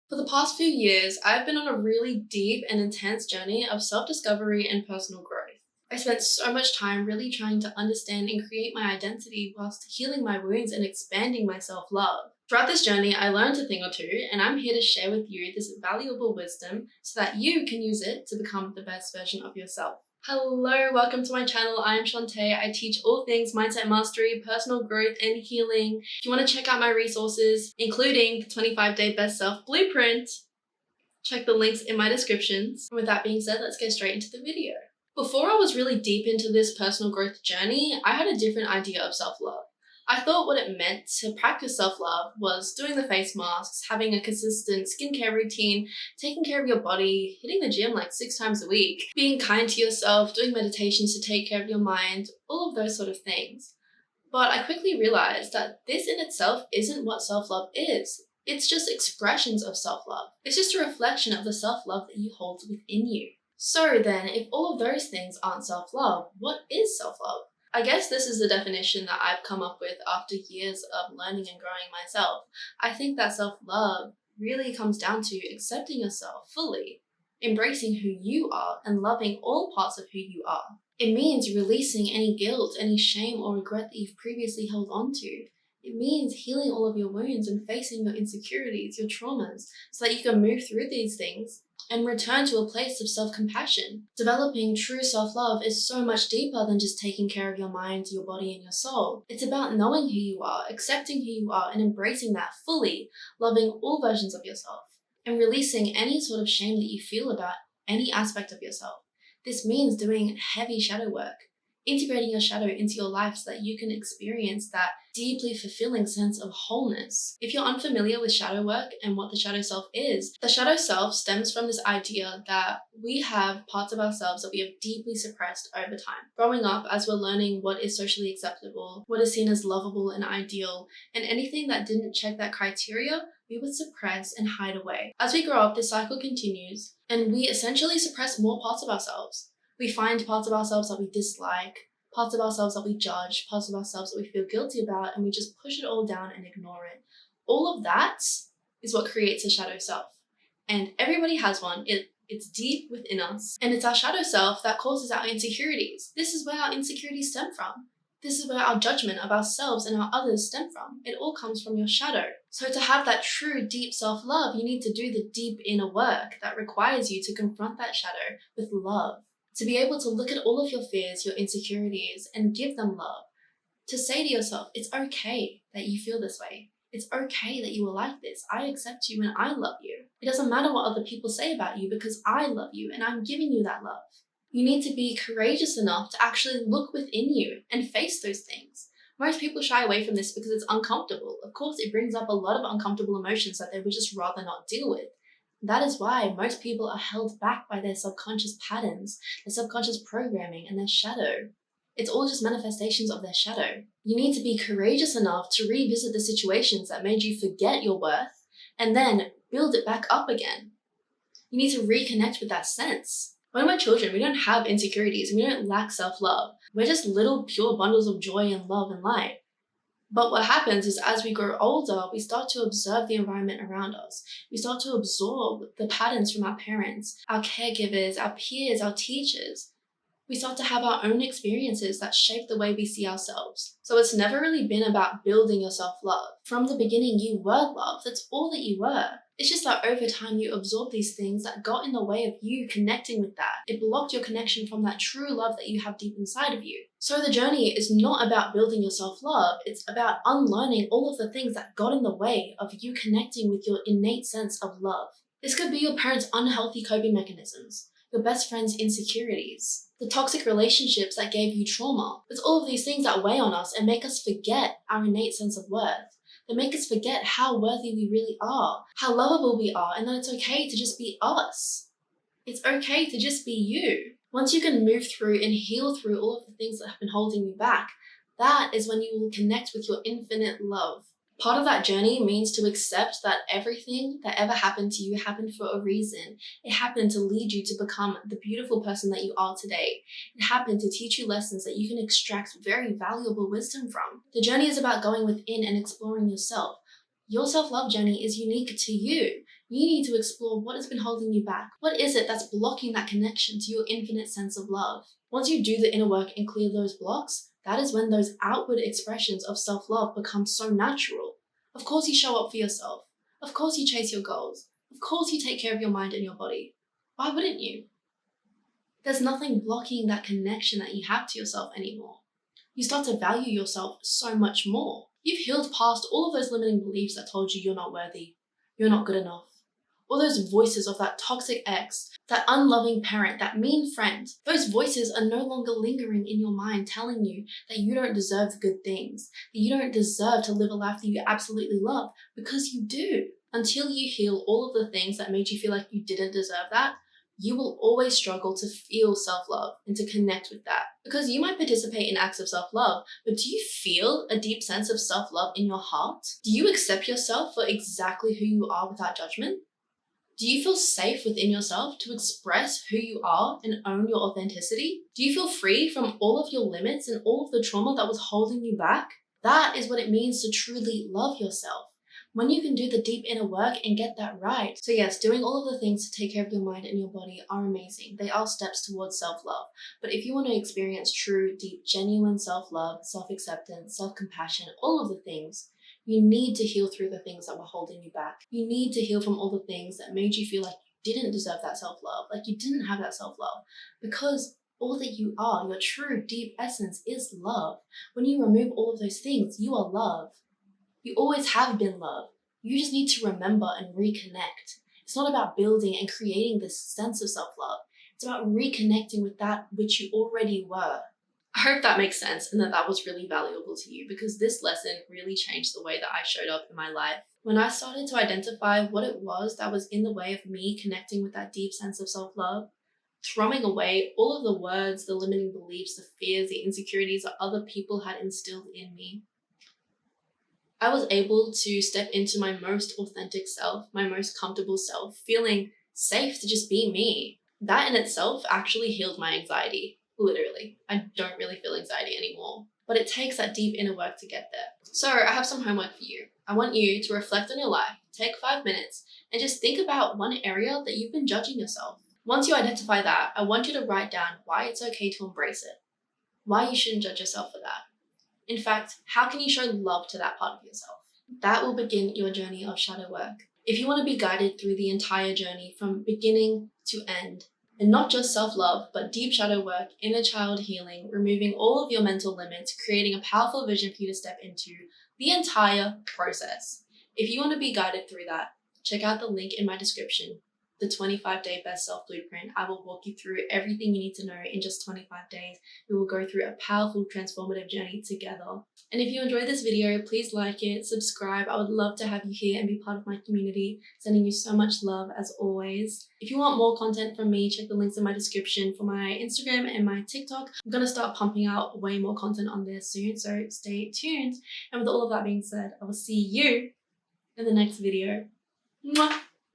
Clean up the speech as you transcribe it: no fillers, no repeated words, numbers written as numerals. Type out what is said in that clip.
For the past few years, I've been on a really deep and intense journey of self-discovery and personal growth. I spent so much time really trying to understand and create my identity whilst healing my wounds and expanding my self-love. Throughout this journey, I learned a thing or two, and I'm here to share with you this valuable wisdom so that you can use it to become the best version of yourself. Hello, welcome to my channel. I'm Shantae. I teach all things mindset mastery, personal growth, and healing. If you want to check out my resources, including the 25-day Best Self Blueprint, check the links in my descriptions. And with that being said, let's get straight into the video. Before I was really deep into this personal growth journey, I had a different idea of self-love. I thought what it meant to practice self-love was doing the face masks, having a consistent skincare routine, taking care of your body, hitting the gym like 6 times a week, being kind to yourself, doing meditations to take care of your mind, all of those sort of things. But I quickly realized that this in itself isn't what self-love is. It's just expressions of self-love. It's just a reflection of the self-love that you hold within you. So then, if all of those things aren't self-love, what is self-love? I guess this is the definition that I've come up with after years of learning and growing myself. I think that self-love really comes down to accepting yourself fully, embracing who you are, and loving all parts of who you are. It means releasing any guilt, any shame or regret that you've previously held on to. It means healing all of your wounds and facing your insecurities, your traumas, so that you can move through these things and return to a place of self-compassion. Developing true self-love is so much deeper than just taking care of your mind, your body, and your soul. It's about knowing who you are, accepting who you are, and embracing that fully, loving all versions of yourself, and releasing any sort of shame that you feel about any aspect of yourself. This means doing heavy shadow work, integrating your shadow into your life so that you can experience that deeply fulfilling sense of wholeness. If you're unfamiliar with shadow work and what the shadow self is, the shadow self stems from this idea that we have parts of ourselves that we have deeply suppressed over time. Growing up, as we're learning what is socially acceptable, what is seen as lovable and ideal, and anything that didn't check that criteria, we would suppress and hide away. As we grow up, this cycle continues, and we essentially suppress more parts of ourselves. We find parts of ourselves that we dislike, parts of ourselves that we judge, parts of ourselves that we feel guilty about, and we just push it all down and ignore it. All of that is what creates a shadow self. And everybody has one. It's deep within us. And it's our shadow self that causes our insecurities. This is where our insecurities stem from. This is where our judgment of ourselves and our others stem from. It all comes from your shadow. So to have that true deep self-love, you need to do the deep inner work that requires you to confront that shadow with love. To be able to look at all of your fears, your insecurities, and give them love. To say to yourself, it's okay that you feel this way. It's okay that you are like this. I accept you and I love you. It doesn't matter what other people say about you because I love you and I'm giving you that love. You need to be courageous enough to actually look within you and face those things. Most people shy away from this because it's uncomfortable. Of course, it brings up a lot of uncomfortable emotions that they would just rather not deal with. That is why most people are held back by their subconscious patterns, their subconscious programming, and their shadow. It's all just manifestations of their shadow. You need to be courageous enough to revisit the situations that made you forget your worth and then build it back up again. You need to reconnect with that sense. When we're children, we don't have insecurities and we don't lack self-love. We're just little pure bundles of joy and love and light. But what happens is as we grow older, we start to observe the environment around us. We start to absorb the patterns from our parents, our caregivers, our peers, our teachers. We start to have our own experiences that shape the way we see ourselves. So it's never really been about building your self-love. From the beginning, you were love. That's all that you were. It's just that over time you absorb these things that got in the way of you connecting with that. It blocked your connection from that true love that you have deep inside of you. So the journey is not about building your self-love, it's about unlearning all of the things that got in the way of you connecting with your innate sense of love. This could be your parents' unhealthy coping mechanisms, your best friend's insecurities, the toxic relationships that gave you trauma. It's all of these things that weigh on us and make us forget our innate sense of worth. They make us forget how worthy we really are, how lovable we are, and that it's okay to just be us. It's okay to just be you. Once you can move through and heal through all of the things that have been holding you back, that is when you will connect with your infinite love. Part of that journey means to accept that everything that ever happened to you happened for a reason. It happened to lead you to become the beautiful person that you are today. It happened to teach you lessons that you can extract very valuable wisdom from. The journey is about going within and exploring yourself. Your self-love journey is unique to you. You need to explore what has been holding you back. What is it that's blocking that connection to your infinite sense of love? Once you do the inner work and clear those blocks, that is when those outward expressions of self-love become so natural. Of course you show up for yourself. Of course you chase your goals. Of course you take care of your mind and your body. Why wouldn't you? There's nothing blocking that connection that you have to yourself anymore. You start to value yourself so much more. You've healed past all of those limiting beliefs that told you you're not worthy, you're not good enough. All those voices of that toxic ex, that unloving parent, that mean friend, those voices are no longer lingering in your mind telling you that you don't deserve the good things, that you don't deserve to live a life that you absolutely love, because you do. Until you heal all of the things that made you feel like you didn't deserve that, you will always struggle to feel self-love and to connect with that. Because you might participate in acts of self-love, but do you feel a deep sense of self-love in your heart? Do you accept yourself for exactly who you are without judgment? Do you feel safe within yourself to express who you are and own your authenticity? Do you feel free from all of your limits and all of the trauma that was holding you back? That is what it means to truly love yourself. When you can do the deep inner work and get that right. So yes, doing all of the things to take care of your mind and your body are amazing. They are steps towards self-love. But if you want to experience true, deep, genuine self-love, self-acceptance, self-compassion, all of the things, you need to heal through the things that were holding you back. You need to heal from all the things that made you feel like you didn't deserve that self-love, like you didn't have that self-love. Because all that you are, your true, deep essence is love. When you remove all of those things, you are love. You always have been love. You just need to remember and reconnect. It's not about building and creating this sense of self-love. It's about reconnecting with that which you already were. I hope that makes sense and that was really valuable to you, because this lesson really changed the way that I showed up in my life. When I started to identify what it was that was in the way of me connecting with that deep sense of self-love, throwing away all of the words, the limiting beliefs, the fears, the insecurities that other people had instilled in me, I was able to step into my most authentic self, my most comfortable self, feeling safe to just be me. That in itself actually healed my anxiety. Literally. I don't really feel anxiety anymore. But it takes that deep inner work to get there. So I have some homework for you. I want you to reflect on your life, take 5 minutes, and just think about one area that you've been judging yourself. Once you identify that, I want you to write down why it's okay to embrace it, why you shouldn't judge yourself for that. In fact, how can you show love to that part of yourself? That will begin your journey of shadow work. If you want to be guided through the entire journey from beginning to end, and not just self-love, but deep shadow work, inner child healing, removing all of your mental limits, creating a powerful vision for you to step into, the entire process. If you want to be guided through that, check out the link in my description, the 25-day Best Self Blueprint. I will walk you through everything you need to know in just 25 days. We will go through a powerful, transformative journey together. And if you enjoyed this video, please like it, subscribe. I would love to have you here and be part of my community. Sending you so much love as always. If you want more content from me, check the links in my description for my Instagram and my TikTok. I'm going to start pumping out way more content on there soon, so stay tuned. And with all of that being said, I will see you in the next video. Mwah!